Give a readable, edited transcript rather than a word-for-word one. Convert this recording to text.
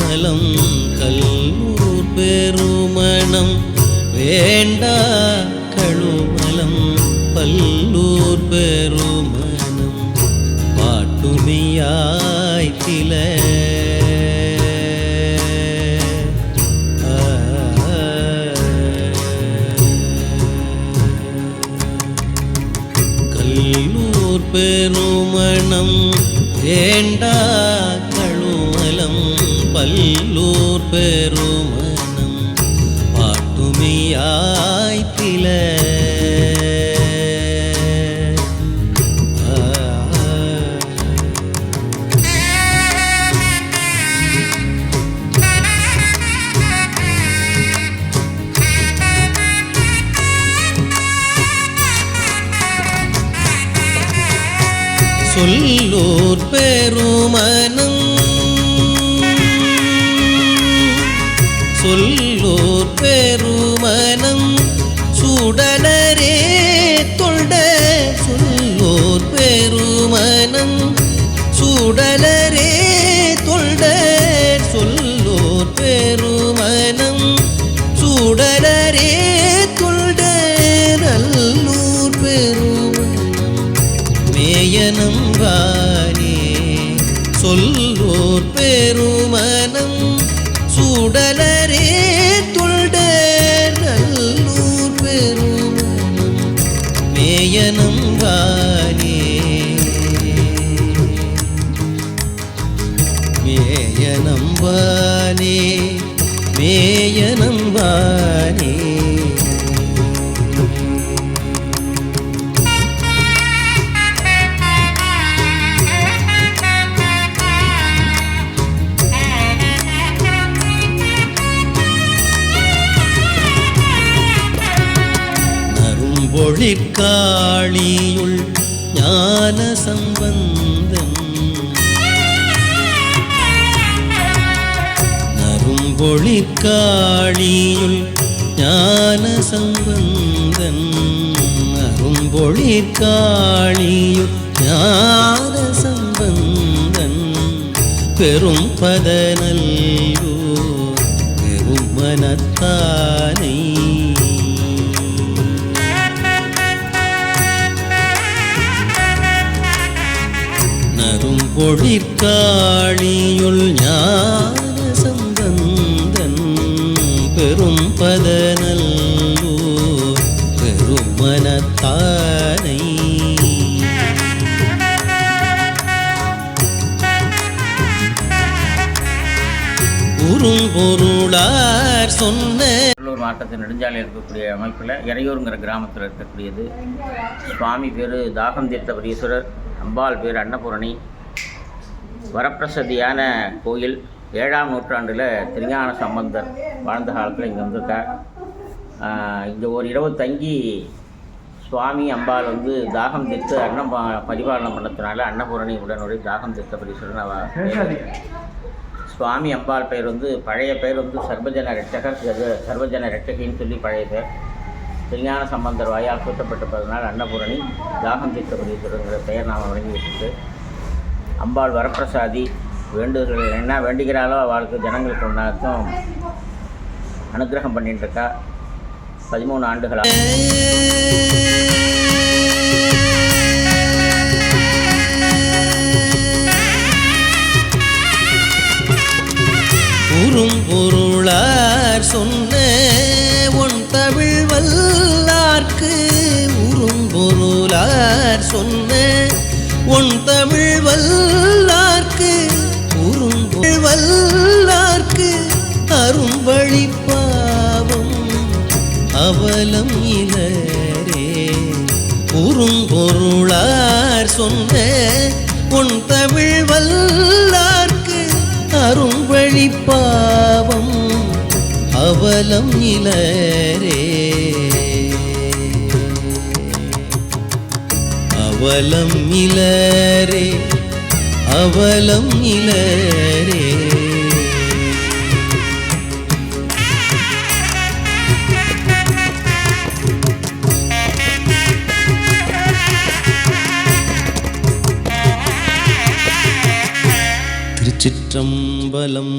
கழுமலம் கல்லூர் பெருமணம் வேண்டா கழுமலம் பல்லூர் பெருமணம் பாட்டுமையாய் தில கல்லூர் பெருமணம் வேண்டா கழுமலம் பல்லூர் பெருமணம் பாட்டுமையாய் தில சொல்லூர் பெருமணம் சொல்லூர் பெருமணம் சுடலரே தொண்ட சொல்லூர் பெருமணம் சுடலரே தொண்ட சொல்லூர் பெருமணம் சுடலரே தொண்ட நல்லூர் பெருமணம் மேயனம் வானே சொல்லூர் பெருமணம் சுடலரே துள்ட நல்லூர் பெருமணம் மேயனம் வானே மேயனம் வானே மேயனம் வானே ஒளிக்காளியுள் ஞான சம்பந்தன் நறும்பொழிக்காளியுள் ஞான சம்பந்தன் நறும்பொழிக்காளியுள் ஞான சம்பந்தன் பெரும் பதநல்லூர் பெரும் மனத்தானை பொழிற்காளியுள் ஞான சம்பந்தன் பெரும் பதநல்லூர் பெரும் மனத்தானை உறும்பொருளார் சொன்ன மாவட்டத்தில் நெடுஞ்சாலையில் இருக்கக்கூடிய அமைப்பில் இறையூருங்கிற கிராமத்தில் இருக்கக்கூடியது. சுவாமி பேர் தாகம் தீர்த்த பரீஸ்வரர், அம்பாள் பேர் அன்னபூரணி. வரப்பிரசதியான கோயில். 7ஆம் நூற்றாண்டில் திருஞான சம்பந்தர் வாழ்ந்த காலத்தில் இங்கே வந்திருக்கார். இங்கே ஒரு இரவு தங்கி சுவாமி அம்பாள் தாகம் தீர்த்து அன்னம் பரிபாலனம் பண்ணதுனால அன்னபூரணி உடனுடைய தாகம் தீர்த்த பரீஸ்வரன். சுவாமி அம்பாள் பெயர் பழைய பெயர் சர்வஜன ரெட்டகர், சர்வஜன ரெட்டகின்னு சொல்லி பழைய பெயர். திருஞான சம்பந்தர் வாயால் சூட்டப்பட்டிருப்பதனால் அன்னபூரணி தாகம் தீர்த்த பரீஸ்வரங்கிற பெயர் நாம் வழங்கி வச்சுட்டு, அம்பாள் வரப்பிரசாதி. வேண்டுதல்கள் என்ன வேண்டுகிறாளோ அவளுக்கு ஜனங்களுக்கு ஒன்றாக்கும் அனுகிரகம் பண்ணிட்டு இருக்கா. 13 ஆண்டுகளாக உறும்பொருளார் சொன்ன உன் தமிழ் வல்லார்க்கு உறும்பொருளார் சொன்ன உன் தமிழ் வல்லார்க்கு உறும்பொருள் வல்லார்க்கு அரும்பழி பாவம் அவலம் இலரே. உறும்பொருளார் சொன்ன உன் தமிழ் வல்லார்க்கு அரும்பழி பாவம் அவலம் இலரே. அவலம் இலரே அவலம் இலரே. திருச்சிற்றம்பலம்.